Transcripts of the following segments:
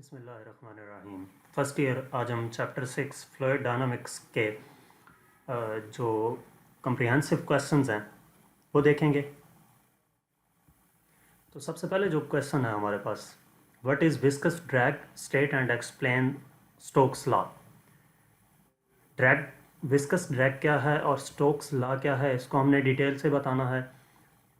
बिस्मिल्लाहिर्रहमानिर्रहीम। First year आज हम चैप्टर 6 फ्लूइड डायनामिक्स के जो कम्प्रिहेंसिव क्वेश्चंस हैं वो देखेंगे। तो सबसे पहले जो क्वेश्चन है हमारे पास, what is viscous drag, state and explain Stokes law. Drag, viscous drag क्या है और स्टोक्स लॉ क्या है, इसको हमने डिटेल से बताना है।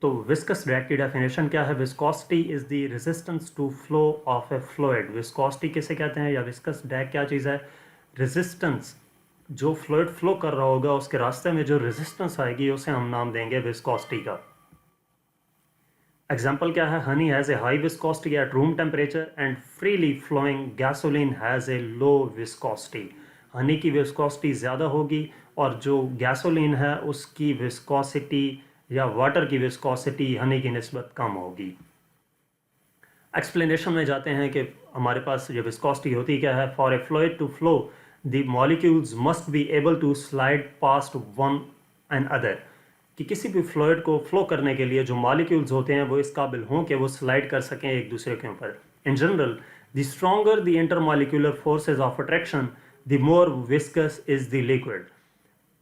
तो विस्कस ड्रैग की डेफिनेशन क्या है? Viscosity is the resistance to flow of a fluid. Viscosity किसे कहते हैं या विस्कस ड्रैग क्या चीज़ है? रेजिस्टेंस, जो फ्लूइड फ्लो कर रहा होगा उसके रास्ते में जो रेजिस्टेंस आएगी उसे हम नाम देंगे विस्कोसिटी का। एग्जाम्पल क्या है? Honey has a high viscosity at room temperature and freely flowing gasoline has a low viscosity. Honey की विस्कोसिटी ज़्यादा होगी और जो गैसोलीन है उसकी विस्कोसिटी या वाटर की विस्कोसिटी हनी की निस्बत कम होगी। एक्सप्लेनेशन में जाते हैं कि हमारे पास ये विस्कोसिटी होती क्या है। For a fluid to flow the molecules must be able to slide past one and other, कि किसी भी फ्लूइड को फ्लो करने के लिए जो मॉलिक्यूल्स होते हैं वो इस काबिल हों कि वो स्लाइड कर सकें एक दूसरे के ऊपर। In general the stronger the intermolecular forces of attraction the more viscous is the liquid.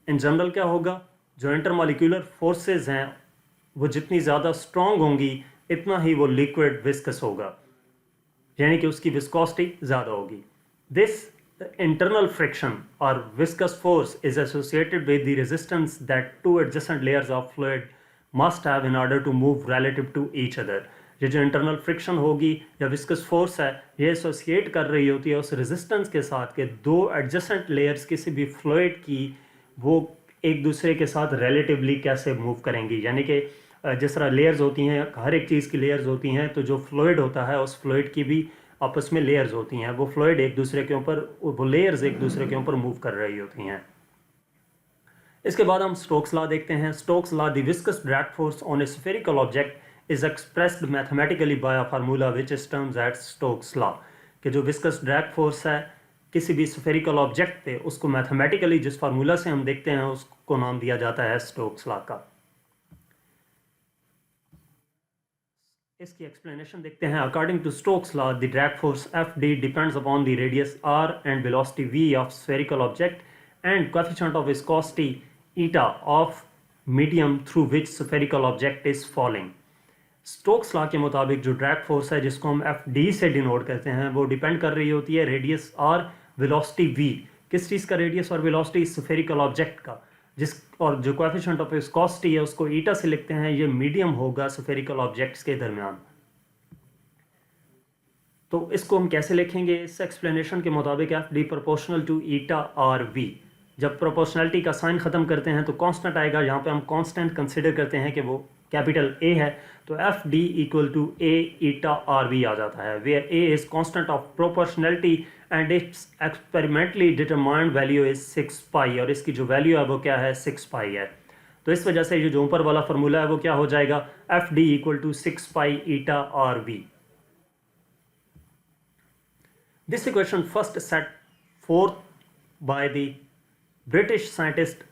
In general क्या होगा? जो इंटरमॉलिक्यूलर फोर्सेस हैं वो जितनी ज़्यादा स्ट्रॉन्ग होंगी इतना ही वो लिक्विड विस्कस होगा, यानी कि उसकी विस्कोसिटी ज़्यादा होगी। दिस इंटरनल फ्रिक्शन और viscous force is associated with the resistance that two adjacent layers of fluid must have in order to move relative to each other. ये जो इंटरनल फ्रिक्शन होगी या विस्कस फोर्स है ये associate कर रही होती है उस रेजिस्टेंस के साथ कि दो एडजेसेंट लेयर्स किसी भी फ्लूइड की वो एक दूसरे के साथ रिलेटिवली कैसे मूव करेंगी। यानी कि जिस तरह लेयर्स होती हैं, हर एक चीज़ की लेयर्स होती हैं, तो जो फ्लूइड होता है उस फ्लूइड की भी आपस में लेयर्स होती हैं। वो फ्लूइड एक दूसरे के ऊपर, वो लेयर्स एक दूसरे के ऊपर मूव कर रही होती हैं। इसके बाद हम स्टोक्स लॉ देखते हैं। Stokes law, the viscous drag force on a spherical object is expressed mathematically by a formula which is terms at Stokes law. कि जो विस्कस ड्रैग फोर्स है किसी भी स्फेरिकल ऑब्जेक्ट पे, उसको मैथमेटिकली जिस फार्मूला से हम देखते हैं उसको नाम दिया जाता है स्टोक्स लॉ का। इसकी एक्सप्लेनेशन देखते हैं। According to Stokes law the drag force F D depends upon the radius R and velocity V of spherical object and coefficient of viscosity eta of medium through which spherical object is falling. Stokes law के मुताबिक जो drag force है जिसको हम F D से denote करते हैं वो डिपेंड कर रही होती है रेडियस आर, वेलोसिटी वी। किस चीज़ का रेडियस और वेलोसिटी? स्फेरिकल ऑब्जेक्ट का। जिस और जो कोएफिशिएंट ऑफ विस्कोसिटी है उसको ईटा से लिखते हैं। ये मीडियम होगा स्फेरिकल ऑब्जेक्ट्स के दरमियान। तो इसको हम कैसे लिखेंगे? इस एक्सप्लेनेशन के मुताबिक F D proportional to eta R V. जब प्रोपोर्शनलिटी का साइन ख़त्म करते हैं तो कांस्टेंट आएगा। यहाँ पे हम कांस्टेंट कंसिडर करते हैं कि वो कैपिटल ए है, तो F D equal to A eta R V आ जाता है, where A is constant of proportionality and its experimentally determined value is 6 pi, और इसकी जो वैल्यू है वो क्या है? 6 पाई है। तो इस वजह से ये जो ऊपर वाला फार्मूला है वो क्या हो जाएगा? F D equal to 6 pi eta R V. This equation first set forth by the British scientist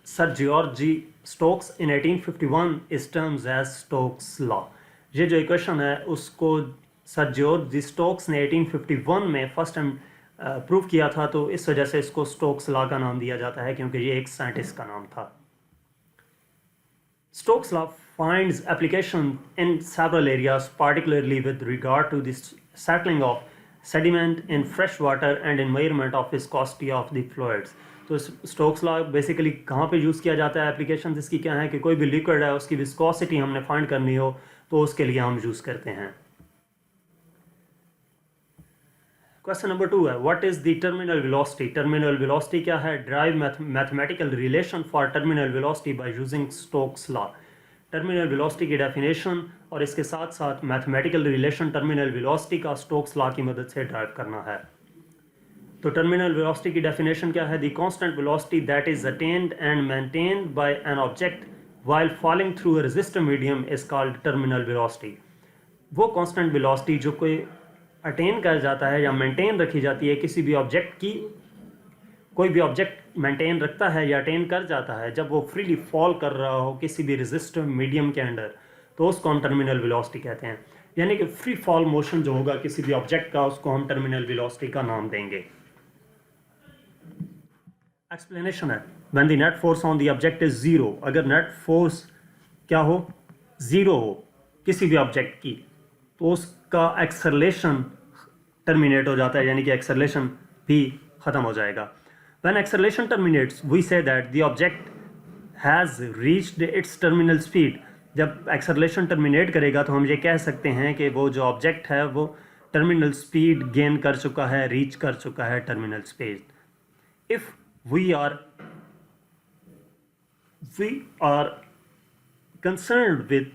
Sir George Stokes in 1851 is termed as Stokes law। ये जो इक्वेशन है उसको सर जॉर्ज स्टोक्स ने 1851 में फर्स्ट टाइम प्रूव किया था, तो इस वजह से इसको स्टोक्स लॉ का नाम दिया जाता है क्योंकि ये एक साइंटिस्ट का नाम था। Stokes law finds application in several areas, particularly with regard to the settling of sediment in fresh water and in measurement of viscosity of the fluids। तो स्टोक्स लॉ बेसिकली कहाँ पे यूज़ किया जाता है? Application इसकी क्या है कि कोई भी लिक्विड है उसकी विस्कोसिटी हमने फाइंड करनी हो तो उसके लिए हम यूज़ करते हैं। क्वेश्चन नंबर 2 है, what is the terminal velocity. Terminal velocity क्या है? Drive mathematical relation for terminal velocity by using Stokes law. Terminal velocity की डेफिनेशन और इसके साथ साथ मैथमेटिकल रिलेशन टर्मिनल वेलोसिटी का स्टोक्स लॉ की मदद से ड्राइव करना है। तो टर्मिनल वेलोसिटी की डेफिनेशन क्या है? The constant velocity that is attend and maintained by an object while falling through a resistive medium is called terminal velocity. वो कांस्टेंट वेलोसिटी जो कोई अटेन कर जाता है या मेंटेन रखी जाती है किसी भी ऑब्जेक्ट की, कोई भी ऑब्जेक्ट मेंटेन रखता है या अटेन कर जाता है जब वो फ्रीली फॉल कर रहा हो किसी भी रेजिस्टिव मीडियम के अंडर, तो उसको हम टर्मिनल वेलोसिटी कहते हैं। यानी कि फ्री फॉल मोशन जो होगा किसी भी ऑब्जेक्ट का, उसको हम टर्मिनल वेलोसिटी का नाम देंगे। एक्सप्लेनेशन है, when the net force on the object is zero, अगर नेट फोर्स क्या हो, जीरो हो किसी भी ऑब्जेक्ट की, तो उसका एक्सेलरेशन टर्मिनेट हो जाता है, यानी कि एक्सेलरेशन भी खत्म हो जाएगा। When acceleration terminates we see that the object has reached its terminal speed. जब एक्सेलरेशन टर्मिनेट करेगा तो हम ये कह सकते हैं कि वो जो ऑब्जेक्ट है वो टर्मिनल स्पीड गेन कर चुका है, रीच कर चुका है terminal speed. If we are concerned with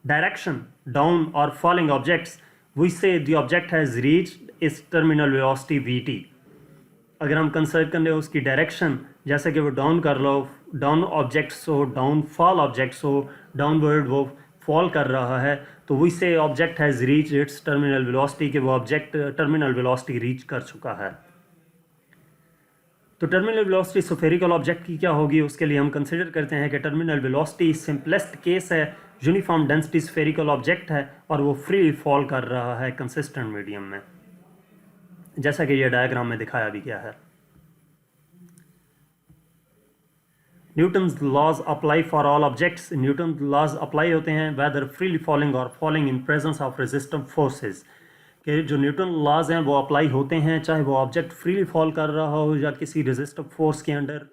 direction down or falling objects, we say the object has reached its terminal velocity vt। अगर हम कंसिडर कर रहे हो उसकी डायरेक्शन, जैसे कि वो डाउन कर लो, डाउन ऑब्जेक्ट्स हो, डाउन फॉल ऑब्जेक्ट्स हो, डाउनवर्ड वो फॉल कर रहा है, तो वी से object has reach its terminal velocity, कि वो ऑब्जेक्ट टर्मिनल वेलोसिटी रीच कर चुका है। तो टर्मिनल वेलोसिटी स्फेरिकल ऑब्जेक्ट की क्या होगी, उसके लिए हम कंसिडर करते हैं कि टर्मिनल वेलोसिटी सिंपलेस्ट केस है, यूनिफॉर्म डेंसिटी स्फेरिकल ऑब्जेक्ट है और वो फ्री फॉल कर रहा है कंसिस्टेंट मीडियम में, जैसा कि ये डायग्राम में दिखाया भी गया है। Newton's laws apply for all objects, Newton laws apply होते हैं वेदर फ्रीली फॉलिंग और falling in presence of resistive forces, कि जो न्यूटन लॉज हैं वो अप्लाई होते हैं चाहे वो ऑब्जेक्ट फ्रीली फॉल कर रहा हो या किसी रेजिस्टिव फोर्स के अंडर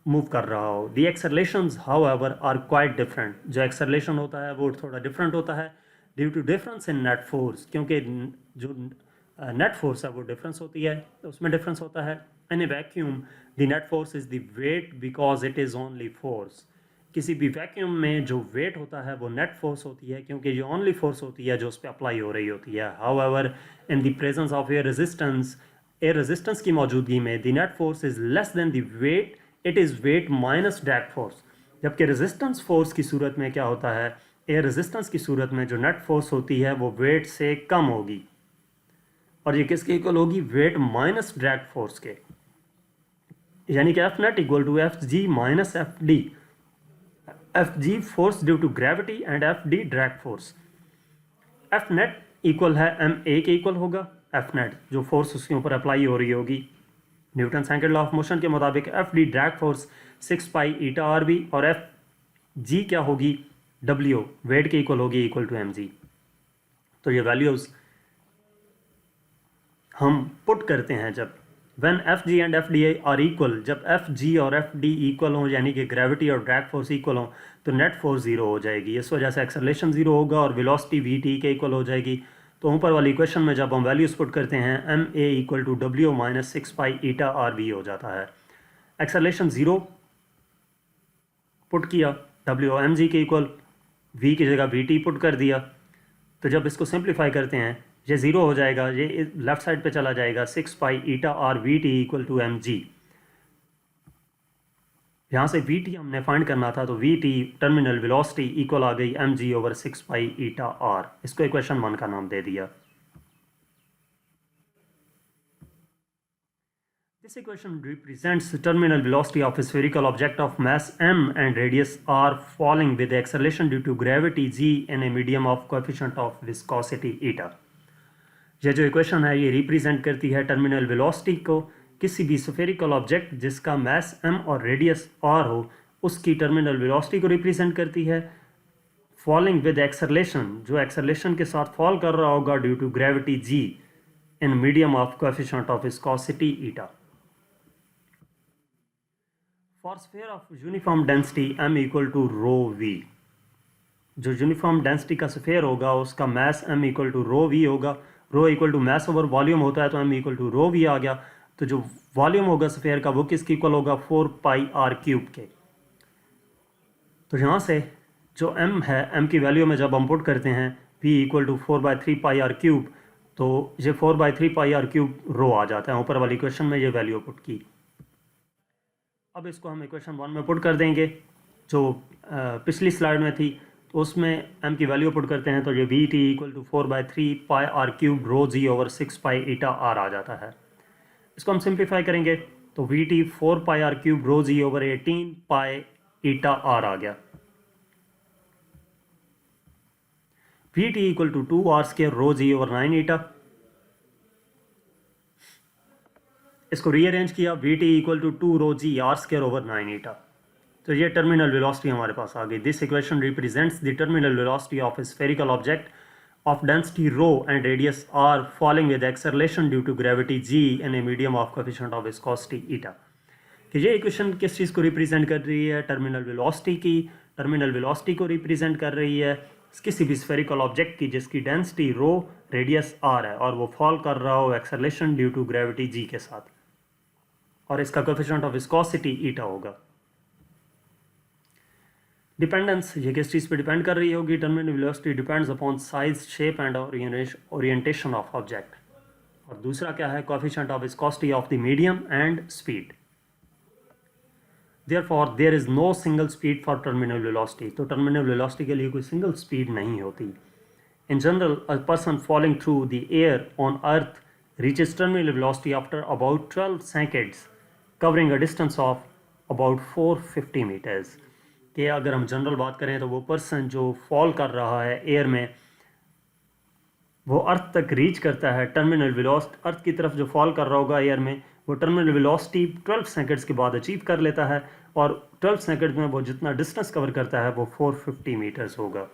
मूव कर रहा हो। The accelerations however are quite different, जो एक्सेलरेशन होता है वो थोड़ा डिफरेंट होता है due to difference in net force, क्योंकि जो नेट फोर्स है वो डिफरेंस होती है, तो उसमें डिफरेंस होता है। In a vacuum the net force is the weight because it is only force, किसी भी वैक्यूम में जो वेट होता है वो नेट फोर्स होती है, क्योंकि ये ओनली फोर्स होती है जो उस पर अप्लाई हो रही होती है। However in the presence of air resistance की मौजूदगी में the net force is less than the weight, it is weight minus drag force, जबकि रेजिस्टेंस फोर्स की सूरत में क्या होता है, एयर रेजिस्टेंस की सूरत में जो नेट फोर्स होती है वो वेट से कम होगी, और ये किसके इक्वल होगी, वेट माइनस ड्रैग फोर्स के, यानी कि F net equal to F G minus F D, F G force due to gravity and F D drag force. F net equal है एम ए के इक्वल होगा, F net जो force उसके ऊपर apply हो रही होगी Newton second law of motion के मुताबिक, F D drag force 6 pi eta R B, और एफ जी क्या होगी, डब्ल्यू वेट के इक्वल होगी, इक्वल टू एम जी। तो ये वैल्यूज हम पुट करते हैं जब when F G and F D R equal, जब एफ जी और एफ डी इक्वल हों, यानी कि ग्रेविटी और ड्रैग फोर्स इक्वल हों, तो नेट फोर्स जीरो हो जाएगी, इस वजह से एक्सेलरेशन जीरो होगा और वेलोसिटी वी टी के इक्वल हो जाएगी। तो ऊपर वाली इक्वेशन में जब हम वैल्यूज पुट करते हैं, M A equal to W minus 6 pi eta R B हो जाता है। एक्सेलरेशन जीरो पुट किया, डब्ल्यू एम जी के इक्वल, वी की जगह वी टी पुट कर दिया, तो जब इसको सिंप्लीफाई करते हैं ये ज़ीरो हो जाएगा, ये लेफ्ट साइड पे चला जाएगा, 6 pi eta R V T equal to M G. यहाँ से वी टी हमने फाइंड करना था, तो V T terminal velocity equal आ गई M G over 6 pi eta R, इसको इक्वेशन 1 का नाम दे दिया। This equation represents the terminal velocity of a spherical object of mass m and radius r falling with the acceleration due to gravity g in a medium of coefficient of viscosity eta। ये जो equation है ये represent करती है terminal velocity को किसी भी spherical object जिसका मास m और रेडियस r हो, उसकी टर्मिनल वेलोसिटी को रिप्रेजेंट करती है, फॉलिंग विद एक्सेलरेशन, जो एक्सेलरेशन के साथ फॉल कर रहा होगा due to gravity g in medium of coefficient of viscosity eta. For sphere of uniform density m equal to rho v, जो यूनिफॉर्म डेंसिटी का स्फीयर होगा उसका mass m equal to rho v होगा, rho equal to mass over volume होता है, तो m equal to rho v आ गया। तो जो वॉल्यूम होगा स्फीयर का वो किसके इक्वल होगा, 4 पाई आर क्यूब के। तो यहाँ से जो m है, m की वैल्यू में जब हम पुट करते हैं v equal to 4/3 pi R cube, तो ये 4/3 पाई आर क्यूब रो आ जाता है, ऊपर वाली इक्वेशन में ये वैल्यू पुट की। अब इसको हम इक्वेशन 1 में पुट कर देंगे जो पिछली स्लाइड में थी, तो उसमें m की वैल्यू पुट करते हैं, तो ये V T equal to 4/3 pi R cube rho G over 6 pi eta R आ जाता है। इसको हम सिंप्लीफाई करेंगे तो V T 4 pi R cube rho G over 18 pi eta R आ गया। V T equal to 2r² rho G over 9 eta. इसको रीअरेंज किया, V T equal to 2 rho G r² over 9 eta. तो ये terminal velocity हमारे पास आ गई। This equation represents the terminal velocity of A spherical object of density rho and radius r falling with acceleration due to gravity g in a medium of coefficient of viscosity eta। कि ये equation किस चीज़ को represent कर रही है? Terminal velocity की। Terminal velocity को represent कर रही है किसी भी स्फेरिकल ऑब्जेक्ट की जिसकी डेंसिटी रो रेडियस r है और वो फॉल कर रहा हो acceleration due to gravity g के साथ, और इसका कोएफिशिएंट ऑफ विस्कोसिटी ईटा होगा। डिपेंडेंस, ये किस चीज़ पे डिपेंड कर रही होगी? Terminal velocity depends upon size, shape and orientation of object. और दूसरा क्या है? Coefficient of viscosity of the medium and speed. Therefore there is no single speed for terminal velocity. तो टर्मिनल वेलोसिटी के लिए कोई सिंगल स्पीड नहीं होती। In general a person falling through the air on earth reaches terminal velocity after about 12 seconds covering a distance of about 450 metres. कि अगर हम general बात करें तो वो पर्सन जो फॉल कर रहा है एयर में, वो अर्थ तक रीच करता है टर्मिनल वेलोसिटी, अर्थ की तरफ जो फॉल कर रहा होगा एयर में, वो टर्मिनल वेलोसिटी 12 सेकंड्स के बाद अचीव कर लेता है, और 12 सेकंड में वो जितना डिस्टेंस कवर करता है वो 450 मीटर्स होगा।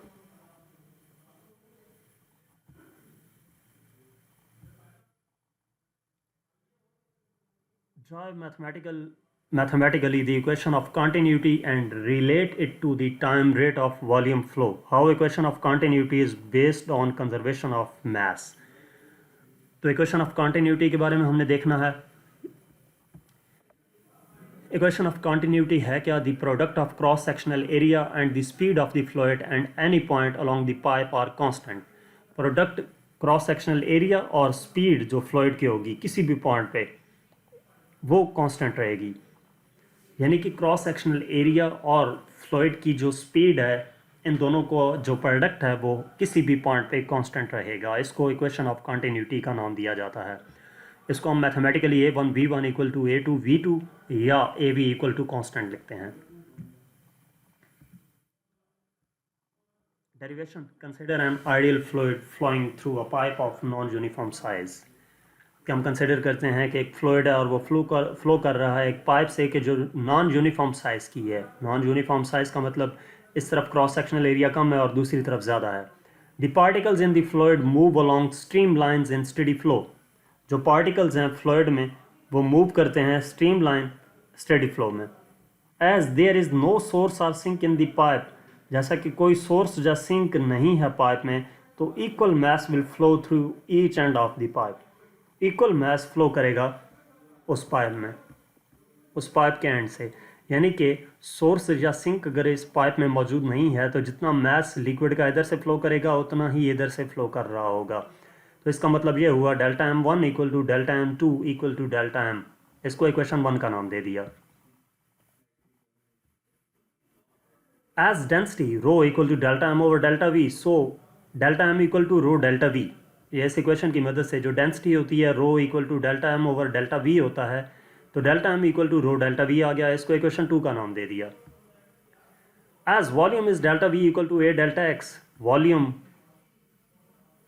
Drive mathematically the equation of continuity and relate it to the time rate of volume flow. How equation of continuity is based on conservation of mass. तो equation of continuity के बारे में हमने देखना है। equation of continuity है क्या? The product of cross sectional area and the speed of the fluid and any point along the pipe are constant. Product cross sectional area और स्पीड जो फ्लूइड की होगी किसी भी पॉइंट पे, वो कांस्टेंट रहेगी। यानी कि क्रॉस सेक्शनल एरिया और फ्लूइड की जो स्पीड है, इन दोनों को जो प्रोडक्ट है वो किसी भी पॉइंट पे कांस्टेंट रहेगा। इसको इक्वेशन ऑफ कंटिन्यूटी का नाम दिया जाता है। इसको हम mathematically A1 V1 equal to A2 V2 या AV इक्वल टू कांस्टेंट लिखते हैं। Derivation, consider an ideal fluid flowing through a pipe of non uniform size. कि हम कंसिडर करते हैं कि एक फ्लूइड है और वो फ्लो कर रहा है एक पाइप से कि जो नॉन यूनिफॉर्म साइज़ की है। नॉन यूनिफॉर्म साइज़ का मतलब इस तरफ क्रॉस सेक्शनल एरिया कम है और दूसरी तरफ ज़्यादा है। The particles in the fluid move along stream lines in steady flow. जो पार्टिकल्स हैं फ्लूइड में वो मूव करते हैं स्ट्रीम लाइन स्टेडी फ्लो में। As there is no source और सिंक इन द पाइप, जैसा कि कोई सोर्स या सिंक नहीं है पाइप में, तो equal mass will flow through each and of the pipe. Equal mass flow करेगा उस पाइप में, उस पाइप के एंड से। यानी कि सोर्स या सिंक अगर इस पाइप में मौजूद नहीं है तो जितना मास लिक्विड का इधर से फ्लो करेगा उतना ही इधर से फ्लो कर रहा होगा। तो इसका मतलब ये हुआ delta M1 equal to delta M2 equal to delta M। इसको इक्वेशन 1 का नाम दे दिया। As density rho equal to delta M over delta V, so delta M equal to rho delta V। ये इस इक्वेशन की मदद से जो डेंसिटी होती है rho equal to delta M over delta V होता है, तो delta M equal to rho delta V आ गया। इसको इक्वेशन 2 का नाम दे दिया। As volume is delta V equal to A delta X, volume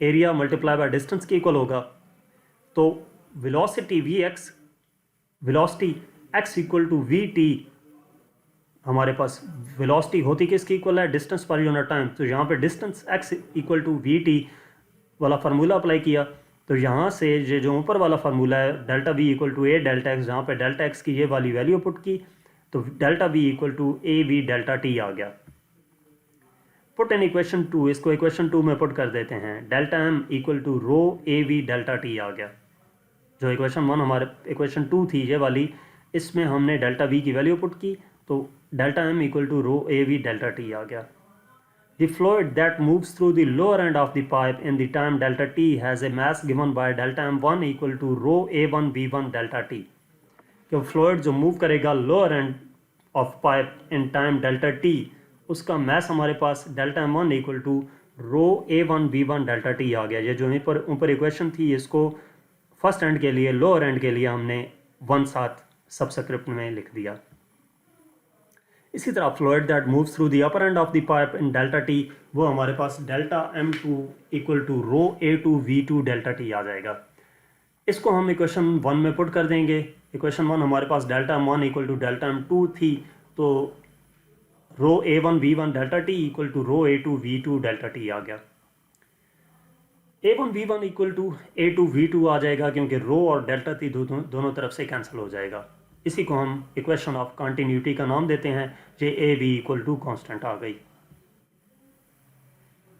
area multiply by distance के इक्वल होगा। तो velocity Vx, velocity x equal to Vt, हमारे पास वेलोसिटी होती किसकी इक्वल है? Distance per unit time. तो यहाँ पे distance x equal to Vt वाला फार्मूला अप्लाई किया, तो यहाँ से ये जो ऊपर वाला फार्मूला है delta V equal to A delta X, जहाँ पे डेल्टा X की ये वाली वैल्यू पुट की, तो delta V equal to AV delta T आ गया। पुट इन इक्वेशन 2, इसको इक्वेशन 2 में पुट कर देते हैं। Delta M equal to rho AV delta T आ गया। जो इक्वेशन 1 हमारे इक्वेशन 2 थी ये वाली, इसमें हमने डेल्टा V की वैल्यू पुट की, तो delta M equal to rho AV delta T आ गया। The fluid that moves through the lower end of the pipe in the time delta t has a mass given by delta M1 equal to rho A1 V1 delta t। कि fluid जो move करेगा lower end of pipe in time delta t, उसका mass हमारे पास delta M1 equal to rho A1 V1 delta t आ गया। ये जो ऊपर इक्वेशन थी, इसको फर्स्ट एंड के लिए, लोअर एंड के लिए हमने 1 साथ सबस्क्रिप्ट में लिख दिया। इसी तरह fluid that moves through the upper end of the pipe in delta T, वो हमारे पास delta m2 equal to rho a2 v2 delta T आ जाएगा। इसको हम इक्वेशन 1 में पुट कर देंगे। इक्वेशन 1 हमारे पास delta m1 equal to delta m2 थी, तो rho a1 v1 delta T equal to rho a2 v2 delta T आ गया। a1 v1 equal to a2 v2 आ जाएगा क्योंकि रो और डेल्टा टी दोनों तरफ से कैंसिल हो जाएगा। इसी को हम इक्वेशन ऑफ कंटिन्यूटी का नाम देते हैं, J A B equal to constant आ गई।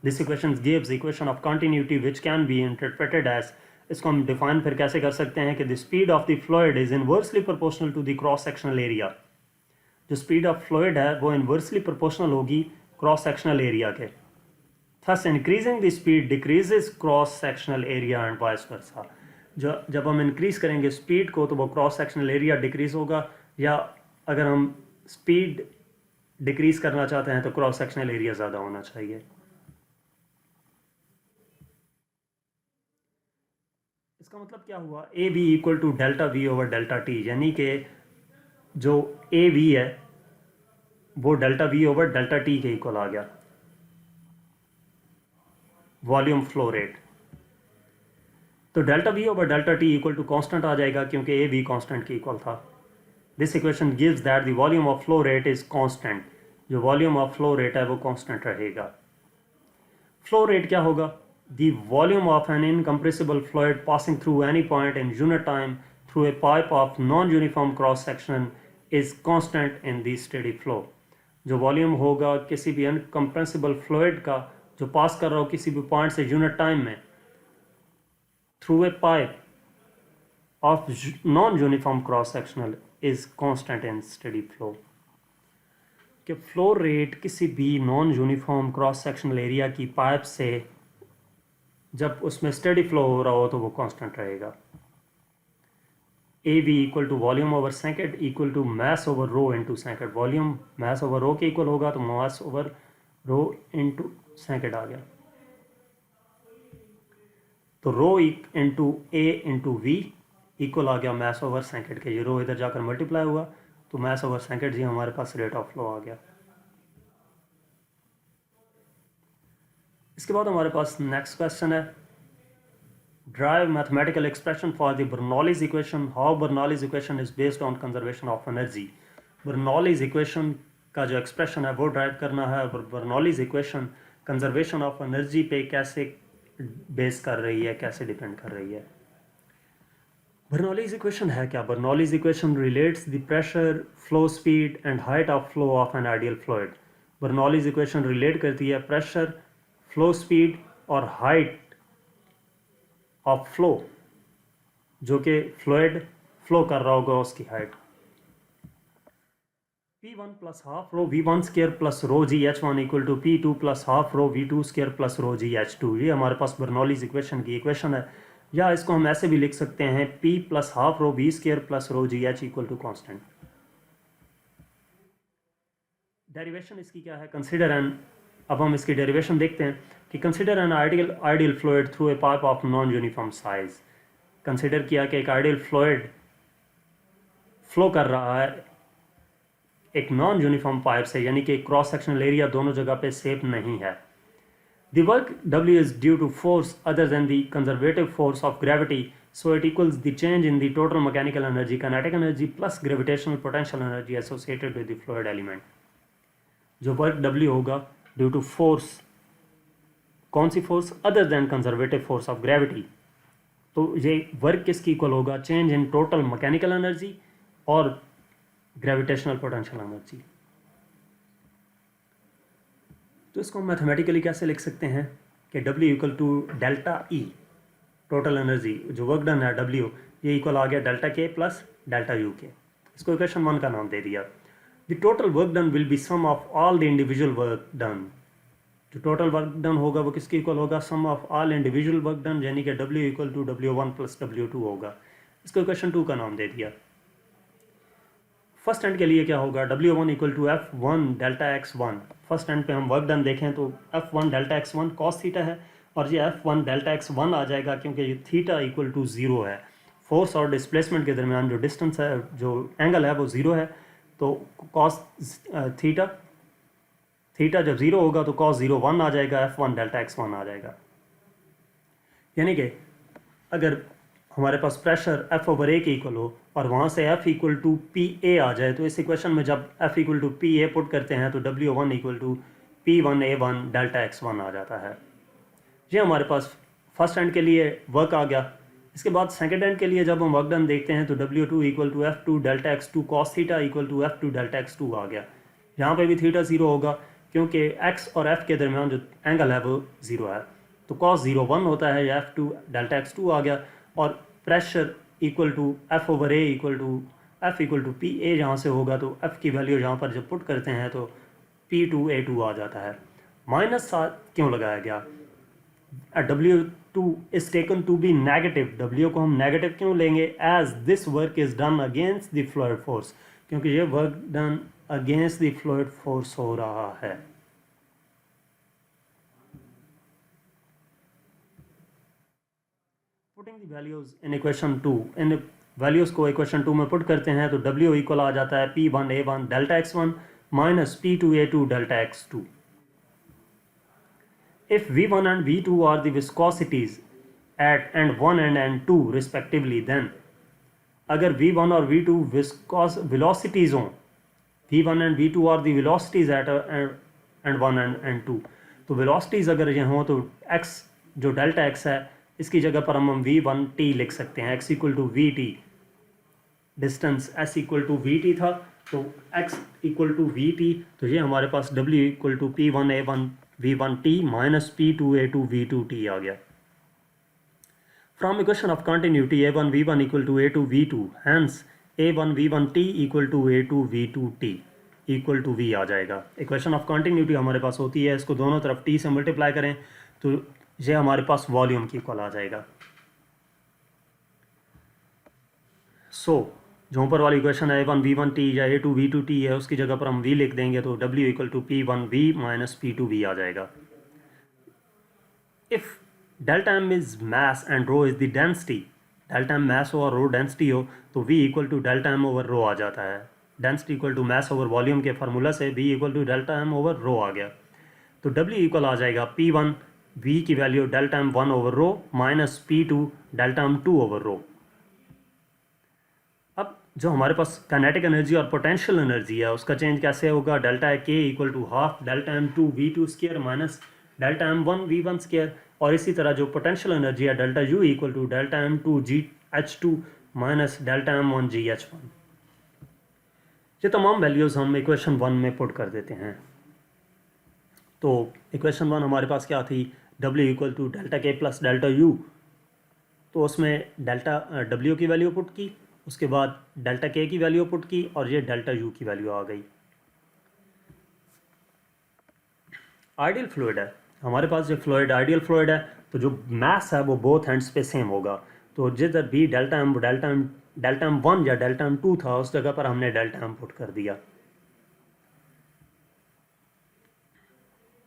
This equation gives equation of continuity which can be interpreted as, इसको हम डिफाइन फिर कैसे कर सकते हैं कि the speed of the fluid is inversely proportional to the cross sectional area. जो स्पीड ऑफ फ्लूइड है वो इनवर्सली प्रोपोर्शनल होगी क्रॉस सेक्शनल एरिया के। Thus increasing the speed decreases cross sectional area and vice versa. जब हम increase करेंगे speed को तो वो क्रॉस सेक्शनल एरिया डिक्रीज होगा, या अगर हम स्पीड डिक्रीज करना चाहते हैं तो क्रॉस सेक्शनल एरिया ज़्यादा होना चाहिए। इसका मतलब क्या हुआ, A B equal to delta V over delta T, यानी कि जो ए वी है वो delta V over delta T के इक्वल आ गया। वॉल्यूम फ्लो रेट, तो delta V over delta T equal to constant आ जाएगा क्योंकि ए वी कॉन्स्टेंट के इक्वल था। This equation gives that the volume of flow rate is constant. जो वॉल्यूम ऑफ फ्लो रेट है वो कॉन्स्टेंट रहेगा। फ्लो रेट क्या होगा, the volume of an incompressible fluid passing through any point in unit time through a pipe of non uniform cross section is constant in the steady flow. जो volume होगा किसी भी incompressible fluid का जो पास कर रहा हो किसी भी पॉइंट से यूनिट टाइम में through a pipe of non-uniform cross-sectional is constant in steady flow। कि फ्लो रेट किसी भी non uniform cross sectional area की पाइप से जब उसमें स्टेडी फ्लो हो रहा हो तो वो कांस्टेंट रहेगा। A V equal to volume over second equal to mass over rho into second. Volume mass over rho के इक्वल होगा तो mass over rho into second आ गया। तो rho into A into V equal आ गया mass over second के। ये रो इधर जाकर मल्टीप्लाई हुआ तो मास ओवर सेकेंड जी हमारे पास रेट ऑफ फ्लो आ गया। इसके बाद हमारे पास नेक्स्ट क्वेश्चन है, drive mathematical expression for the Bernoulli's equation. How Bernoulli's equation is based on conservation of energy. Bernoulli's equation का जो एक्सप्रेशन है वो ड्राइव करना है। Bernoulli's equation conservation of energy पे कैसे बेस कर रही है, कैसे डिपेंड कर रही है। बर्नौलीज इक्वेशन है क्या, Bernoulli's equation relates the pressure, flow speed and height of flow of an ideal fluid. Bernoulli's equation relate करती है प्रेशर, फ्लो स्पीड और हाइट ऑफ फ्लो, जो कि फ्लूइड फ्लो कर रहा होगा उसकी height. P1 plus half rho V1 square plus rho ji H1 equal to P2 plus half rho V2 square plus rho ji H2। ये हमारे पास बर्नौलीज इक्वेशन की इक्वेशन है, या इसको हम ऐसे भी लिख सकते हैं P plus half rho V square plus rho ji H equal to constant. Derivation इसकी क्या है, कंसिडर एन, अब हम इसकी डेरिवेशन देखते हैं कि consider an ideal fluid through a pipe of non uniform size. Consider किया कि एक आइडियल फ्लूइड फ्लो कर रहा है एक नॉन यूनिफॉर्म पाइप से, यानी कि क्रॉस सेक्शनल एरिया दोनों जगह पे सेम नहीं है। The work W is due to force other than the conservative force of gravity, so it equals the change in the total mechanical energy, kinetic energy plus gravitational potential energy associated with the fluid element। जो work W होगा due to force, कौन सी force, other than conservative force of gravity, तो ये work किसकी equal होगा, change in total mechanical energy और gravitational potential energy. तो इसको हम मैथमेटिकली कैसे लिख सकते हैं कि W equal to delta E, total energy जो वर्क डन है W, ये इक्वल आ गया delta K plus delta U के। इसको इक्वेशन 1 का नाम दे दिया। The total work done will be sum of all the individual work done. जो टोटल वर्क डन होगा वो किसके इक्वल होगा, sum of all individual work done, यानी कि W equal to W1 plus W2 होगा। इसको इक्वेशन 2 का नाम दे दिया। फर्स्ट एंड के लिए क्या होगा, W1 equal to F1 delta X1। First end पे हम वर्क डन देखें तो F1 delta X1 cos theta है और ये F1 डेल्टा X1 आ जाएगा क्योंकि ये थीटा इक्वल टू 0 है। फोर्स और डिस्प्लेसमेंट के दरमियान जो डिस्टेंस है, जो एंगल है वो 0 है, तो कॉस थीटा थीटा जब 0 होगा तो कॉस 0 1 आ जाएगा, F1 डेल्टा x1 आ जाएगा। यानी कि अगर हमारे पास प्रेशर F/A के इक्वल हो और वहाँ से F इक्वल टू PA आ जाए, तो इस इक्वेशन में जब F equal to PA put करते हैं तो W1 equal to P1A1 delta x1 आ जाता है। ये हमारे पास फर्स्ट एंड के लिए वर्क आ गया। इसके बाद सेकेंड एंड के लिए जब हम वर्क डन देखते हैं तो W2 equal to F2 delta x2 cos theta equal to F2 delta x2 आ गया। यहाँ पे भी थीटा 0 होगा क्योंकि x और f के दरमियान जो एंगल है वो 0 है, तो cos 0 1 होता है, या F2 डेल्टा x2 आ गया। और pressure equal to F/A equal to F equal to PA जहाँ से होगा तो F की वैल्यू यहाँ पर जब पुट करते हैं तो P2A2 आ जाता है। -7 क्यों लगाया गया? W2 is taken to be negative. W को हम नेगेटिव क्यों लेंगे? As this work is done against the fluid force, क्योंकि ये work done against the fluid force हो रहा है। Putting the values in equation 2, इन वैल्यूज को इक्वेशन 2 में पुट करते हैं तो W इक्वल आ जाता है P1A1 delta x1 minus P2A2 delta x2। If V1 and V2 are the viscosities at and 1 and 2 respectively, then अगर V1 और V2 velocities हों, V1 and V2 are the velocities at and 1 and 2, तो velocities अगर ये हों तो x जो delta x है इसकी जगह पर हम V1t लिख सकते हैं, x equal to VT, distance s equal to VT था तो x इक्वल टू VT, तो ये हमारे पास W equal to P1A1 V1t minus P2A2 V2t आ गया। From equation of continuity A1 V1 equal to A2 V2, hence A1 V1t equal to A2 V2t equal to V आ जाएगा। Equation of continuity हमारे पास होती है, इसको दोनों तरफ t से मल्टीप्लाई करें तो ये हमारे पास वॉल्यूम की इक्वल आ जाएगा। सो जो ऊपर वाली इक्वेशन है A1 V1t या A2 V2t है, उसकी जगह पर हम V लिख देंगे तो W equal to P1V minus P2V आ जाएगा। If delta M is mass and rho is the density, delta M mass हो और रो डेंसिटी हो तो V equal to delta M over rho आ जाता है। Density equal to mass over volume के फार्मूला से V equal to delta M over rho आ गया, तो W इक्वल आ जाएगा P1 V की वैल्यू डेल्टा M1 ओवर रो minus P2 delta M2 over rho. अब जो हमारे पास काइनेटिक एनर्जी और पोटेंशियल एनर्जी है उसका चेंज कैसे होगा? Delta K equal to half delta M2 V2 square minus delta M1 V1 square, और इसी तरह जो पोटेंशियल एनर्जी है delta U equal to delta M2 GH2 minus delta M1 GH1। ये तमाम वैल्यूज़ हम इक्वेशन 1 में पुट कर देते हैं। तो इक्वेशन 1 हमारे पास क्या थी? W equal to delta K plus delta U, तो उसमें डेल्टा W की वैल्यू पुट की, उसके बाद डेल्टा K की वैल्यू पुट की और ये डेल्टा U की वैल्यू आ गई। आइडियल फ्लूइड है हमारे पास, ये फ्लूइड आइडियल फ्लूइड है तो जो मास है वो बोथ हैंड्स पे सेम होगा, तो जिधर भी डेल्टा M1 या डेल्टा M2 था उस जगह पर हमने डेल्टा M पुट कर दिया।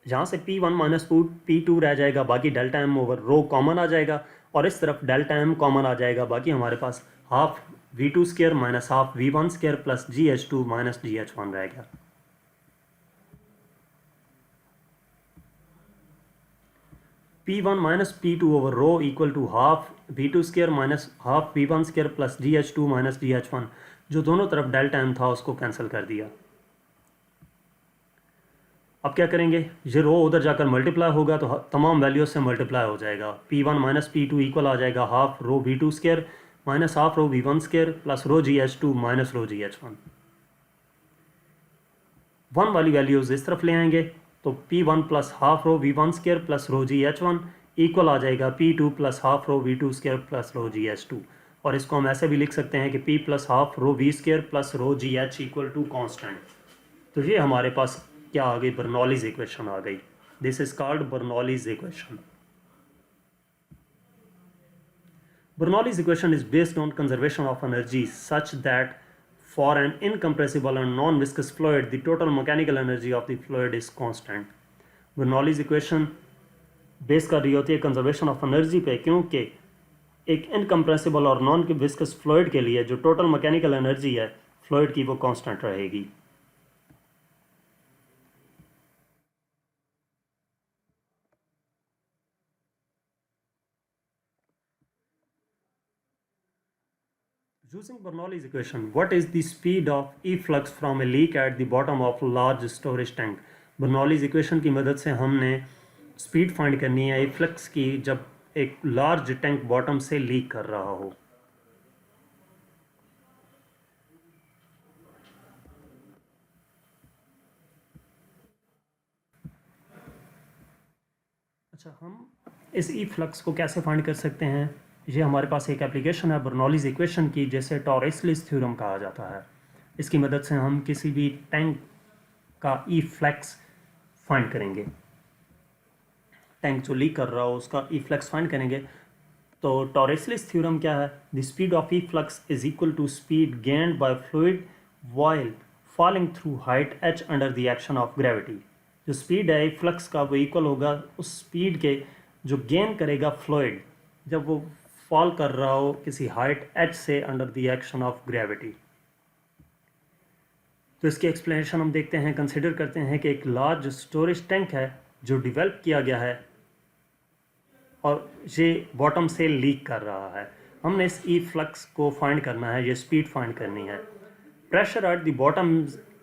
जहाँ से P1 माइनस P2 रह जाएगा, बाकी डेल्टा M ओवर रो कॉमन आ जाएगा और इस तरफ डेल्टा M कॉमन आ जाएगा, बाकी हमारे पास half V2 square minus half V1 square plus GH2 minus GH1 रह गया। P1 minus P2 over rho equal to half V2 square minus half V1 square plus GH2 minus GH1, जो दोनों तरफ delta M था उसको cancel कर दिया। अब क्या करेंगे? ये रो उधर जाकर मल्टीप्लाई होगा तो तमाम वैल्यूज से मल्टीप्लाई हो जाएगा। P1 माइनस P2 इक्वल आ जाएगा half rho V2 square minus half rho V1 square plus rho GH2 minus rho GH1। 1 वाली वैल्यूज़ इस तरफ ले आएंगे तो P1 plus half rho V1 square plus rho GH1 equal आ जाएगा P2 plus half rho V2 square plus rho GH2, और इसको हम ऐसे भी लिख सकते हैं कि P plus half rho V square plus rho GH equal to constant. तो ये हमारे पास क्या आ गई? बर्नौलीज इक्वेशन आ गई। This is called Bernoulli's equation. Bernoulli's equation is based on conservation of energy such that for an incompressible and non-viscous fluid, the total mechanical energy of the fluid is constant. Bernoulli's equation base कर रही होती है conservation of energy पे, क्योंकि एक incompressible और non viscous fluid के लिए जो टोटल मैकेनिकल एनर्जी है फ्लूइड की वो कांस्टेंट रहेगी। Using Bernoulli's equation, what is the speed of efflux from a leak at the bottom of large storage tank? Bernoulli's equation की मदद से हमने स्पीड फाइंड करनी है efflux की जब एक लार्ज टैंक बॉटम से लीक कर रहा हो। अच्छा, हम इस efflux को कैसे फाइंड कर सकते हैं? ये हमारे पास एक एप्लीकेशन है बर्नौलीज इक्वेशन की, जैसे टॉरेस्लिस थ्योरम कहा जाता है। इसकी मदद से हम किसी भी टैंक का efflux फाइंड करेंगे। टैंक जो लीक कर रहा हो उसका efflux फाइंड करेंगे। तो टॉरेस्लिस थ्योरम क्या है? The speed of efflux is equal to speed gained by fluid while falling through height h under the action of gravity. जो स्पीड है efflux का वो इक्वल होगा उस स्पीड के जो गेन करेगा फ्लूइड जब वो फॉल कर रहा हो किसी हाइट h से under the action of gravity. तो इसकी एक्सप्लेनेशन हम देखते हैं, कंसिडर करते हैं कि एक लार्ज स्टोरेज टैंक है जो डेवलप किया गया है और ये बॉटम से लीक कर रहा है। हमने इस efflux को फाइंड करना है, ये स्पीड फाइंड करनी है। Pressure at the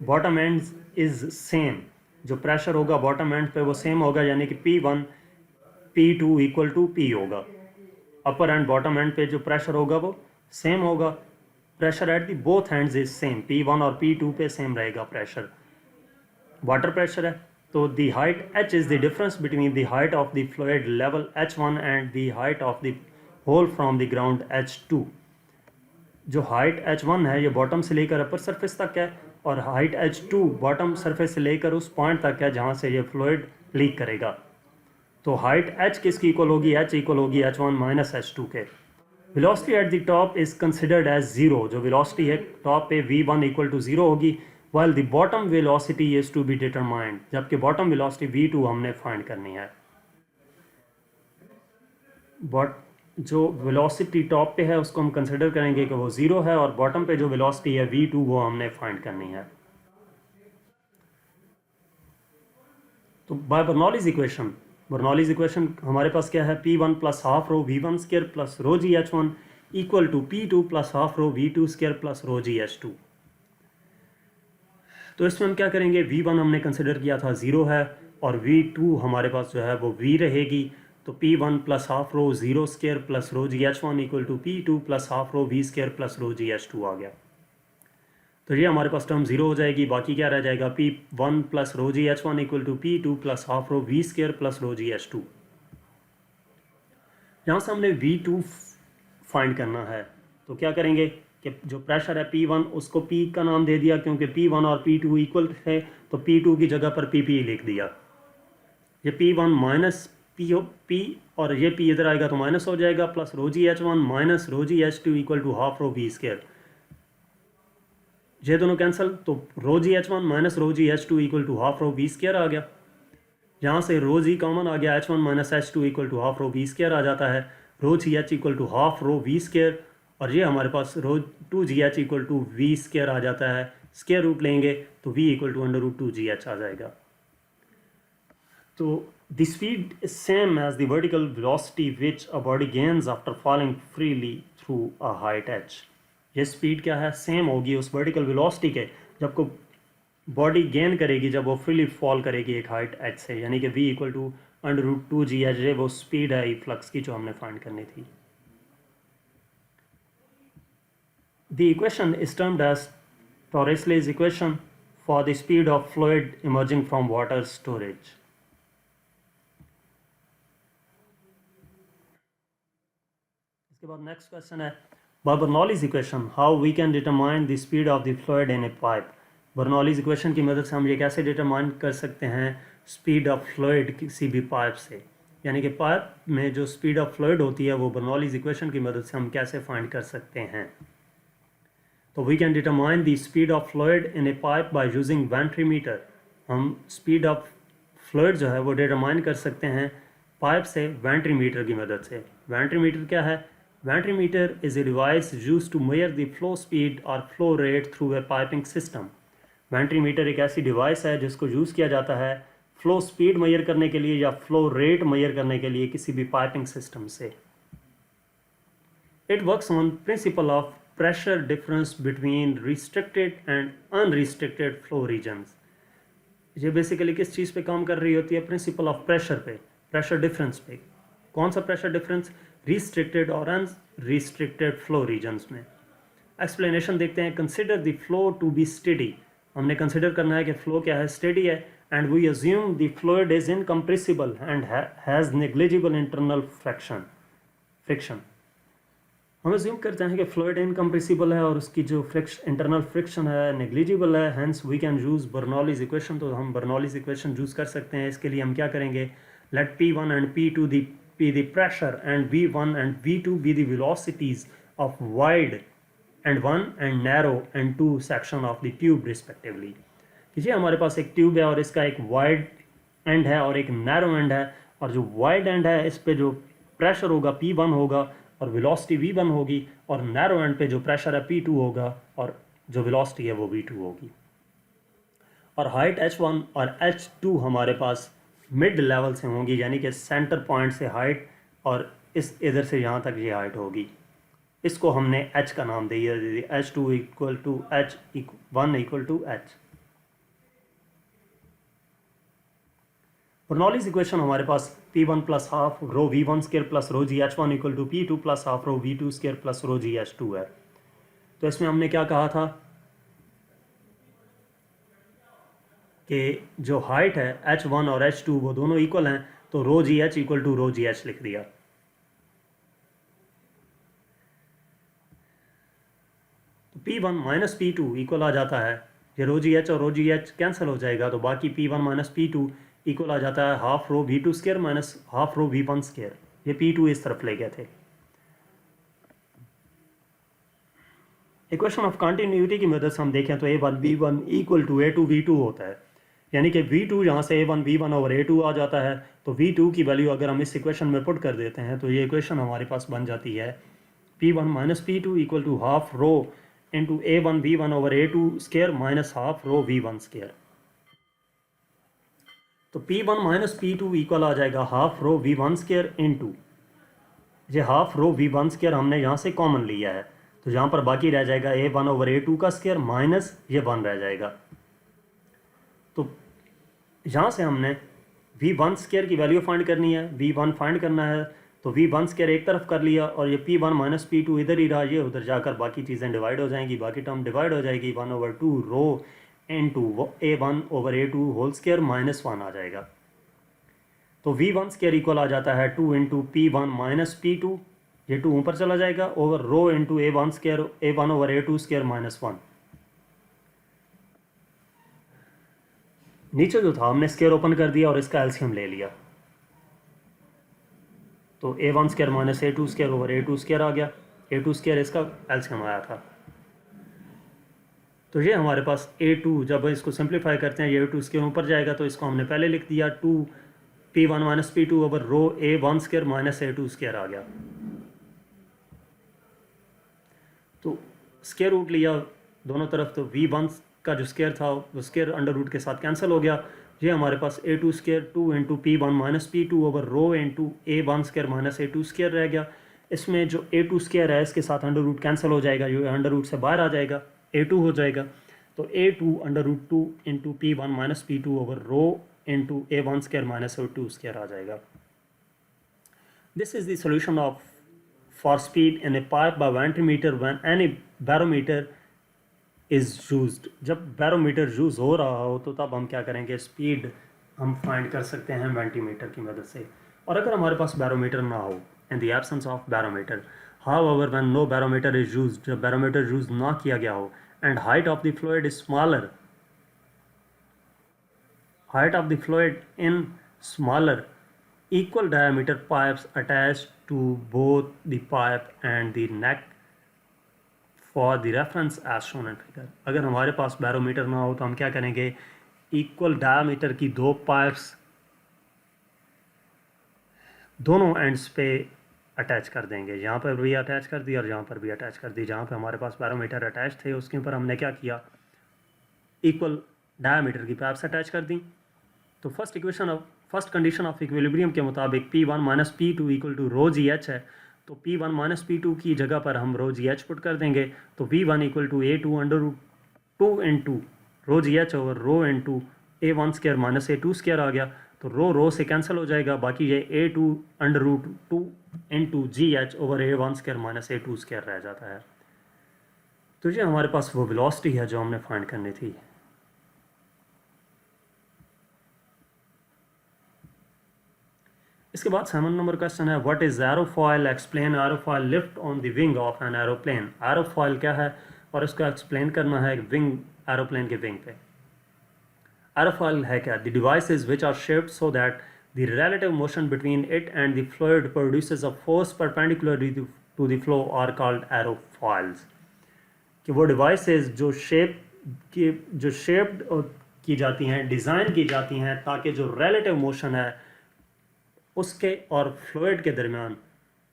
bottom and is same. जो प्रेशर होगा बॉटम एंड पे वो सेम होगा, यानी कि P1 P2 equal to P होगा। अपर एंड बॉटम एंड पे जो प्रेशर होगा वो सेम होगा। Pressure at the both ends is same, P1 और P2 पे सेम रहेगा प्रेशर। वाटर प्रेशर है तो the height h is the difference between the height of the fluid level h1 and the height of the hole from the ground h2। जो height h1 है ये bottom से लेकर upper surface तक है और हाइट h2 बॉटम सरफेस से लेकर उस पॉइंट तक है जहाँ से ये फ्लूइड लीक करेगा। तो हाइट h किसकी इक्वल होगी? h इक्वल होगी h1 माइनस h2 के। Velocity at the top is considered as zero. जो वेलोसिटी है टॉप पे v1 इक्वल टू जीरो होगी, while the bottom velocity is to be determined, जबकि bottom velocity v2 हमने find करनी है। बट जो वेलोसिटी टॉप पे है उसको हम कंसिडर करेंगे कि वो ज़ीरो है और बॉटम पे जो वेलोसिटी है v2 वो हमने फाइंड करनी है। तो बाय बर्नौलीज इक्वेशन हमारे पास क्या है? P1 plus half rho v1 square plus rho ji h1 equal to P2 plus half rho v2 square plus rho ji h2। तो इसमें हम क्या करेंगे? v1 हमने कंसिडर किया था ज़ीरो है और v2 हमारे पास जो है वो v रहेगी। तो P1 plus half rho zero square plus rho ji h1 equal to P2 plus half rho v square plus rho ji h2 आ गया। तो ये हमारे पास टर्म ज़ीरो हो जाएगी, बाकी क्या रह जाएगा? P1 plus rho ji h1 equal to P2 plus half rho v square plus rho ji h2। यहाँ से हमने v2 फाइंड करना है तो क्या करेंगे कि जो प्रेशर है P1 उसको P का नाम दे दिया, क्योंकि P1 और P2 इक्वल थे तो P2 की जगह पर PP लिख दिया। ये P1 माइनस P और ये P इधर आएगा तो माइनस हो जाएगा, plus rho ji h1 minus rho ji h2 equal to half rho v square. ये दोनों कैंसिल तो rho ji h1 minus rho ji h2 equal to half rho v square आ गया। यहाँ से रो जी कॉमन आ गया, h1 minus h2 equal to half rho v square आ जाता है। Rho ji h equal to half rho v square और ये हमारे पास रो to ji H equal to V square आ जाता है। स्क्वायर रूट लेंगे तो v equal to under root two ji H आ जाएगा। तो the speed is same as the vertical velocity which a body gains after falling freely through a height h। ये speed क्या है? सेम होगी उस वर्टिकल वेलोसिटी के जब को बॉडी गेन करेगी जब वो फ्रीली फॉल करेगी एक हाइट h से, यानी कि v equal to under root two ji h. वो स्पीड है फ्लक्स की जो हमने फाइंड करनी थी। The equation is termed as Torresley's equation for the speed of fluid emerging from water storage. इसके बाद नेक्स्ट क्वेश्चन है by Bernoulli's equation how we can determine the speed of the fluid in a pipe. Bernoulli's equation की मदद से हम ये कैसे determine कर सकते हैं स्पीड ऑफ फ्लूइड किसी भी पाइप से, यानी कि पाइप में जो स्पीड ऑफ फ्लूइड होती है वो Bernoulli's equation की मदद से हम कैसे फाइंड कर सकते हैं। तो we can determine the speed of fluid in a pipe by using venturimeter. हम स्पीड ऑफ फ्लूइड जो है वो डिटरमाइन कर सकते हैं पाइप से वेंट्रीमीटर की मदद से। वेंट्रीमीटर क्या है? Vantrimeter is a device used to measure the flow speed or flow rate through a piping system. Vantrimeter एक ऐसी डिवाइस है जिसको यूज़ किया जाता है फ्लो स्पीड मेजर करने के लिए या फ्लो रेट मेजर करने के लिए किसी भी पाइपिंग सिस्टम से. It works on principle of pressure difference between restricted and unrestricted flow regions. ये बेसिकली किस चीज़ पे काम कर रही होती है? प्रिंसिपल ऑफ प्रेशर पे, प्रेशर डिफरेंस पे. कौन सा प्रेशर डिफरेंस? रिस्ट्रिक्टेड और अनरिस्ट्रिक्टेड फ्लो रीजन्स में. एक्सप्लेनेशन देखते हैं. Consider the flow to be steady. हमने कंसिडर करना है कि फ्लो क्या है? स्टेडी है. And we assume the fluid is incompressible and has negligible internal friction. हम अज्यूम करते हैं कि फ्लूइड इनकम्प्रेसिबल है और उसकी जो इंटरनल फ्रिक्शन है नेग्लिजिबल है. Hence we can use Bernoulli's equation. तो हम बर्नौलीज इक्वेशन यूज़ कर सकते हैं. इसके लिए हम क्या करेंगे? Let P1 and P2 be the pressure and V1 and V2 be the velocities of wide and one and narrow and two section of the tube respectively. कीजिए हमारे पास एक ट्यूब है और इसका एक वाइड एंड है और एक नैरो एंड है. और जो वाइड एंड है इस पे जो प्रेशर होगा P1 होगा और वेलोसिटी V1 होगी. और नैरो एंड पे जो प्रेशर है P2 होगा और जो वेलोसिटी है वो V2 होगी. और हाइट H1 और H2 हमारे पास मिड लेवल से होंगी, यानी कि सेंटर पॉइंट से हाइट और इस इधर से यहाँ तक ये हाइट होगी. इसको हमने H का नाम दे दिया. H2 equal to H1 equal to H. Bernoulli's equation हमारे पास P1 plus half rho V1 square plus rho ji H1 equal to P2 plus half rho V2 square plus rho ji H2 है. तो इसमें हमने क्या कहा था कि जो हाइट है H1 और H2 वो दोनों इक्वल हैं. तो rho ji H equal to rho ji H लिख दिया. तो P1 माइनस P2 इक्वल आ जाता है. ये रो जी H और रो जी H कैंसिल हो जाएगा तो बाकी P1 माइनस P2 इक्वल आ जाता है half rho V2 square minus half rho V1 square. ये P2 इस तरफ ले गए थे. इक्वेशन ऑफ कंटिन्यूटी की मदद से हम देखें तो A1 B1 equal to A2 V2 होता है. यानी कि V2 यहाँ से A1 V1 ओवर A2 आ जाता है. तो V2 की वैल्यू अगर हम इस इक्वेशन में पुट कर देते हैं तो ये इक्वेशन हमारे पास बन जाती है P1 minus P2 equal to half rho into A1 V1 over A2 square minus half rho V1 square. तो P1 माइनस P2 इक्वल आ जाएगा half rho V1 square into ये हाफ रो V1 स्केयर हमने यहाँ से common लिया है. तो यहाँ पर बाकी रह जाएगा A1 ओवर A2 का स्केयर माइनस ये 1 रह जाएगा. तो यहाँ से हमने V1 स्केयर की वैल्यू फाइंड करनी है. V1 फाइंड करना है तो V1 स्केयर एक तरफ कर लिया और ये P1 माइनस P2 इधर ही रहा. ये उधर जाकर बाकी चीज़ें डिवाइड हो जाएंगी. बाकी टर्म डिवाइड हो जाएगी. 1 over 2 rho into A1 over A2 whole square minus 1 आ जाएगा. तो V1 स्केयर इक्वल आ जाता है 2 इंटू P1 माइनस P2. ये 2 ऊपर चला जाएगा over rho into A1 square A1 over A2 square minus 1. नीचे जो था हमने स्केयर ओपन कर दिया और इसका एलसीएम ले लिया. तो A1 square minus A2 square over A2 square आ गया. A2 स्केयर इसका एलसीएम आया था. तो ये हमारे पास A2 जब इसको सिंप्लीफाई करते हैं ये A2 स्केयर ऊपर जाएगा तो इसको हमने पहले लिख दिया 2 P1 minus P2 over rho A1 square minus A2 square आ गया. तो स्केयर रूट लिया दोनों तरफ. तो V1 का जो स्केयर था वो स्केयर अंडर रूट के साथ कैंसिल हो गया. ये हमारे पास A2 square 2 into P1 minus P2 over rho into A1 square minus A2 square रह गया. इसमें जो A2 स्केयर है इसके साथ अंडर रूट कैंसिल हो जाएगा. ये अंडर रूट से बाहर आ जाएगा A2 हो जाएगा. तो A2 under root 2 into P1 minus P2 over rho into A1 square minus A2 square आ जाएगा. This is the solution of for speed in a pipe by vantimeter when any barometer is used. जब barometer use हो रहा हो तो तब हम क्या करेंगे? स्पीड हम फाइंड कर सकते हैं वेंटीमीटर की मदद से. और अगर हमारे पास बैरोमीटर ना हो in the absence of barometer, however when no barometer is used, जब बैरोमीटर यूज़ ना किया गया हो and height of the fluid is smaller, height of the fluid in smaller equal diameter pipes attached to both the pipe and the neck for the reference as shown in figure. अगर हमारे पास barometer ना हो तो हम क्या करेंगे? Equal diameter की दो पाइप्स दोनों एंड्स पे अटैच कर देंगे। यहाँ पर भी अटैच कर दी और यहाँ पर भी अटैच कर दी। जहाँ पे हमारे पास बैरोमीटर अटैच थे उसके ऊपर हमने क्या किया, इक्वल डायमीटर की पाइप्स अटैच कर दी। तो फर्स्ट कंडीशन ऑफ इक्विलिब्रियम के मुताबिक P1 minus P2 equal to rho ji h है। तो P1 माइनस P2 की जगह पर हम रो जी एच पुट कर देंगे। तो V1 equal to A2 under root 2 into rho ji H over rho into A1 square minus A2 square आ गया। तो रो से कैंसिल हो जाएगा, बाकी ये A2 under root 2 into g H over A1 square minus A2 square रह जाता है। तो ये हमारे पास वो वेलोसिटी है जो हमने फाइंड करनी थी। इसके बाद 7 नंबर क्वेश्चन है, what is aerofoil, explain aerofoil lift on the wing of an aeroplane. Aerofoil क्या है और इसको एक्सप्लेन करना है विंग, एरोप्लेन के विंग पे। एरोफॉयल है क्या, the devices which are shaped so that the relative motion between it and the fluid produces a force perpendicular to the flow are called aerofoils. कि वो डिवाइसेस जो shaped की जाती हैं, डिज़ाइन की जाती हैं ताकि जो रिलेटिव मोशन है उसके और फ्लूइड के दरमियान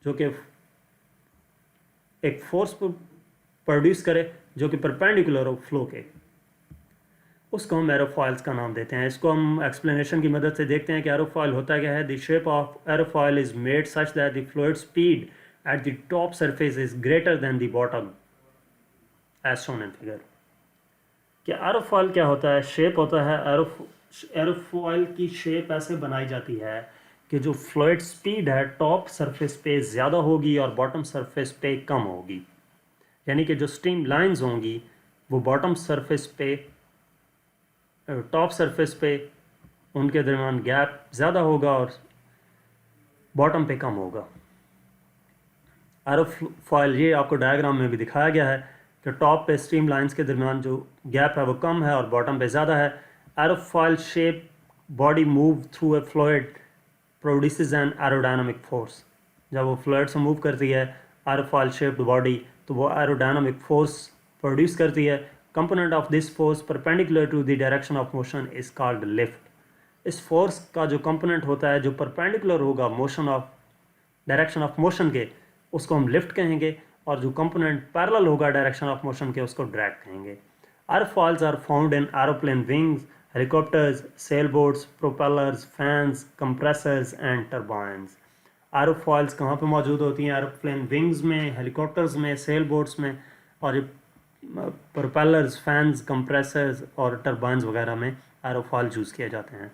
जो कि एक फोर्स प्रोड्यूस करे जो कि परपेंडिकुलर हो फ्लो के, उसको हम एरोफॉयल्स का नाम देते हैं। इसको हम एक्सप्लेनेशन की मदद से देखते हैं कि एरोफॉयल होता क्या है। The shape of aerofoil is made such that the fluid speed at the top surface is greater than the bottom as shown in figure. कि एरोफॉयल क्या होता है, शेप होता है। एरोफॉयल की शेप ऐसे बनाई जाती है कि जो फ्लूइड स्पीड है टॉप सरफेस पे ज़्यादा होगी और बॉटम सरफेस पे कम होगी। यानी कि जो स्ट्रीम लाइंस होंगी वो बॉटम सरफेस पे, टॉप सरफेस पे उनके दरमियान गैप ज़्यादा होगा और बॉटम पे कम होगा। एरोफॉयल ये आपको डायग्राम में भी दिखाया गया है कि टॉप पे स्ट्रीम लाइंस के दरमियान जो गैप है वो कम है और बॉटम पे ज़्यादा है। Aerofoil shape body move through a fluid produces an aerodynamic force. जब वो फ्लूइड से मूव करती है एरोफॉयल शेप्ड बॉडी तो वो एरोडायनामिक फोर्स प्रोड्यूस करती है। Component of this force perpendicular to the direction of motion is called lift. इस फोर्स का जो कंपोनेंट होता है जो परपेंडिकुलर होगा motion of direction of motion के, उसको हम लिफ्ट कहेंगे, और जो कंपोनेंट पैरेलल होगा डायरेक्शन ऑफ मोशन के उसको ड्रैग कहेंगे। Aerofoils are found in aeroplane wings, helicopters, sailboats, propellers, fans, compressors and turbines. Aerofoils कहाँ पे मौजूद होती हैं? एरोप्लेन विंग्स में, हेलीकॉप्टर्स में, सेलबोट्स में, और प्रोपेलर्स, फैंस, कंप्रेसर्स और टर्बाइंस वगैरह में एरोफॉयल यूज़ किए जाते हैं।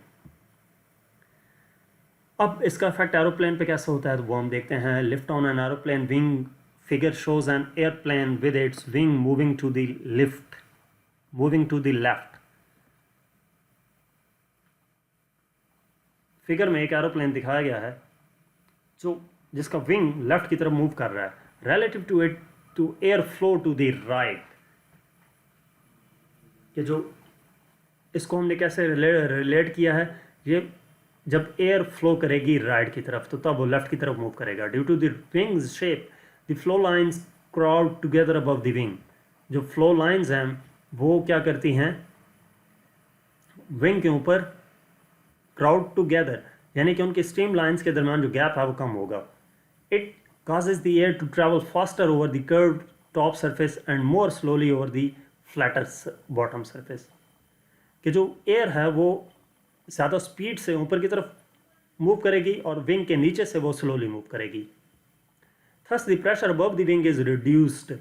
अब इसका इफेक्ट एरोप्लेन पे कैसे होता है तो वो हम देखते हैं। Lift on an aeroplane wing figure shows an airplane with its wing moving to the left. Figure में एक एरोप्लेन दिखाया गया है जो जिसका विंग लेफ्ट की तरफ मूव कर रहा है relative to it to air flow to the right. कि जो इसको हमने कैसे रिलेट किया है, ये जब एयर फ्लो करेगी राइट की तरफ तो तब वो लेफ्ट की तरफ मूव करेगा। Due to the wings shape the flow lines crowd together above the wing. जो फ्लो लाइंस हैं वो क्या करती हैं, विंग के ऊपर क्राउड टुगेदर, यानी कि उनके स्ट्रीम लाइंस के दरमियान जो गैप है वो कम होगा। It causes the air to travel faster over the curved top surface and more slowly over the flatter bottom surface। कि जो एयर है वो ज़्यादा स्पीड से ऊपर की तरफ मूव करेगी और विंग के नीचे से वो स्लोली मूव करेगी। Thus the pressure above the wing is reduced।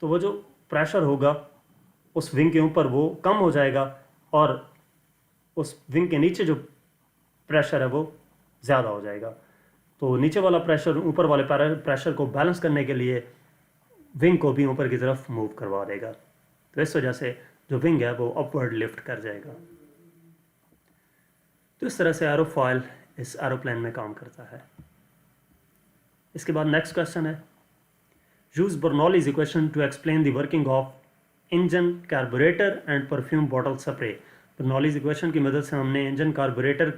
तो वो जो प्रेशर होगा उस विंग के ऊपर वो कम हो जाएगा और उस विंग के नीचे जो प्रेशर है वो ज़्यादा हो जाएगा। तो नीचे वाला प्रेशर ऊपर वाले प्रेशर को बैलेंस करने के लिए विंग को भी ऊपर की तरफ मूव करवा देगा। तो इस वजह से जो विंग है वो अपवर्ड लिफ्ट कर जाएगा। तो इस तरह से एरोफॉयल इस एरोप्लेन में काम करता है। इसके बाद नेक्स्ट क्वेश्चन है, use Bernoulli's equation two explain the working of engine, carburettor and perfume bottle spray. Bernoulli's equation की मदद से हमने इंजन, कार्बोरेटर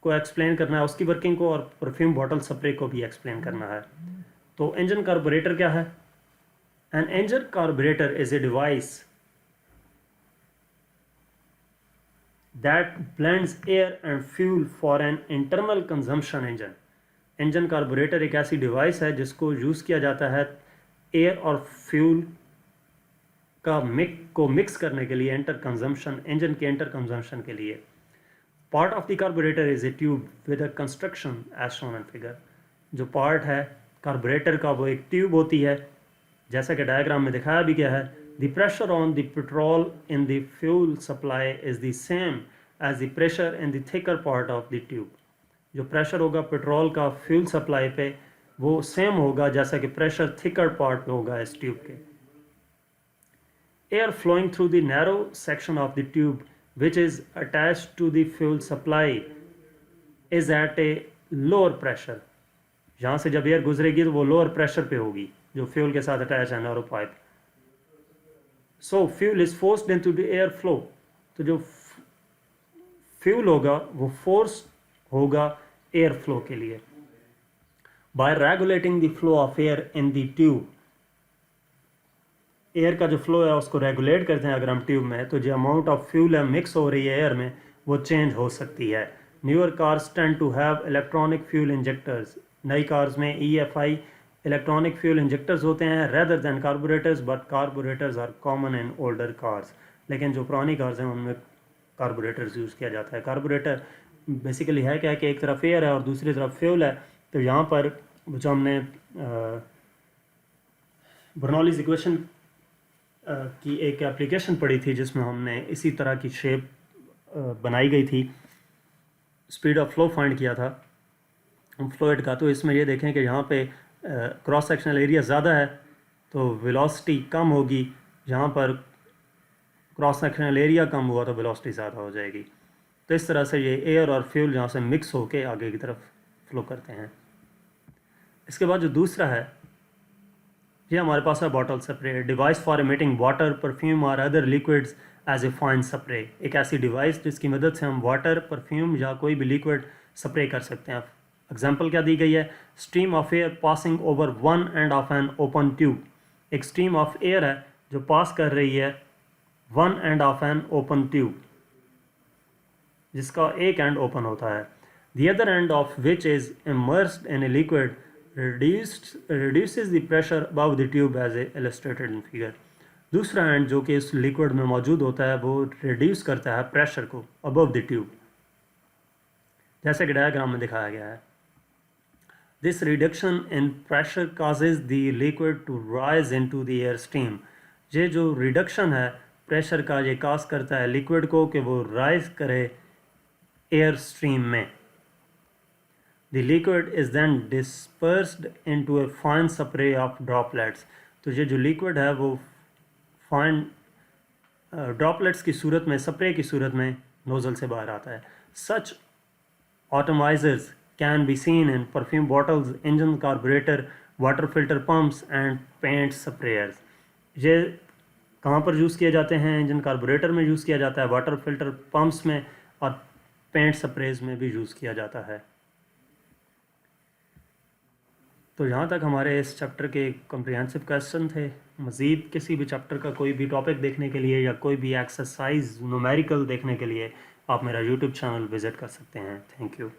को एक्सप्लेन करना है, उसकी वर्किंग को, और परफ्यूम बॉटल स्प्रे को भी एक्सप्लेन करना है। तो इंजन कार्बोरेटर क्या है? An engine carburettor is a device that blends air and fuel for an internal consumption engine. Engine carburettor एक ऐसी डिवाइस है जिसको यूज़ किया जाता है एयर और फ्यूल का मिक्स करने के लिए, इंटर कंजम्पशन, इंजन के इंटर कंजम्पशन के लिए. Part of the carburettor is a tube with a construction as shown in figure. जो पार्ट है कार्बोरेटर का वो एक ट्यूब होती है, जैसा कि डायग्राम में दिखाया भी गया है. The pressure on the petrol in the fuel supply is the same as the pressure in the thicker part of the tube. जो प्रेशर होगा पेट्रोल का फ्यूल सप्लाई पे वो सेम होगा जैसा कि प्रेशर थिकर पार्ट पे होगा इस ट्यूब के. Air flowing through the narrow section of the tube which is attached to the fuel supply is at a lower pressure. यहाँ से जब एयर गुजरेगी तो वो लोअर प्रेशर पे होगी जो फ्यूल के साथ अटैच है narrow pipe. So fuel is forced into the air flow. तो जो फ्यूल होगा वो फोर्स होगा एयर फ्लो के लिए. Bye regulating the flow of air in the tube, air का जो फ्लो है उसको रेगुलेट करते हैं अगर हम ट्यूब में, तो जो अमाउंट ऑफ फ्यूल है मिक्स हो रही है एयर में वो चेंज हो सकती है. Newer cars tend to have electronic fuel injectors. नई कार्स में EFI इलेक्ट्रॉनिक फ्यूल इंजेक्टर्स होते हैं rather than carburettors, but carburettors are common in older cars. लेकिन जो पुरानी कार्स हैं उनमें कार्बोरेटर्स यूज़ किया जाता है. कार्बोरेटर बेसिकली है क्या है कि एक तरफ एयर है और दूसरी तरफ फ्यूल है. तो यहाँ पर जो हमने बर्नौलीज़ इक्वेशन की एक एप्लीकेशन पढ़ी थी जिसमें हमने इसी तरह की शेप बनाई गई थी, स्पीड ऑफ फ्लो फाइंड किया था फ्लूइड का. तो इसमें ये देखें कि यहाँ पे क्रॉस सेक्शनल एरिया ज़्यादा है तो वेलोसिटी कम होगी, जहाँ पर क्रॉस सेक्शनल एरिया कम हुआ तो वेलोसिटी ज़्यादा हो जाएगी. तो इस तरह से ये एयर और फ्यूल यहाँ से मिक्स होके आगे की तरफ फ्लो करते हैं. इसके बाद जो दूसरा है ये हमारे पास है bottle spray. Device for emitting water, perfume और other liquids as a fine spray. एक ऐसी डिवाइस जिसकी मदद से हम वाटर, परफ्यूम या कोई भी लिक्विड स्प्रे कर सकते हैं. एग्जांपल क्या दी गई है, stream of air passing over one end of an open tube. एक स्ट्रीम ऑफ एयर है जो पास कर रही है one end of an open tube, जिसका एक एंड ओपन होता है. The other end of which is immersed in a liquid reduces the pressure above the tube as illustrated in figure. दूसरा एंड जो कि इस लिक्विड में मौजूद होता है वो रिड्यूस करता है प्रेशर को अबव द ट्यूब, जैसे कि डायग्राम में दिखाया गया है. This reduction in pressure causes the liquid to rise into the air stream. ये जो रिडक्शन है प्रेशर का ये काज करता है लिक्विड को कि वो राइज करे एयर स्ट्रीम में. The liquid is then dispersed into a fine spray of droplets. तो ये जो लिक्विड है वो फाइन ड्रॉपलेट्स की सूरत में, स्प्रे की सूरत में नोज़ल से बाहर आता है. Such atomizers can be seen in perfume bottles, engine carburetor, water filter pumps and paint sprayers. ये कहाँ पर यूज़ किए जाते हैं, इंजन कार्बोरेटर में यूज़ किया जाता है, वाटर फिल्टर पम्प्स में और पेंट स्प्रेज में भी यूज़ किया जाता है. तो यहाँ तक हमारे इस चैप्टर के कॉम्प्रिहेंसिव क्वेश्चन थे. मज़ीद किसी भी चैप्टर का कोई भी टॉपिक देखने के लिए या कोई भी एक्सरसाइज न्यूमेरिकल देखने के लिए आप मेरा यूट्यूब चैनल विज़िट कर सकते हैं. Thank you.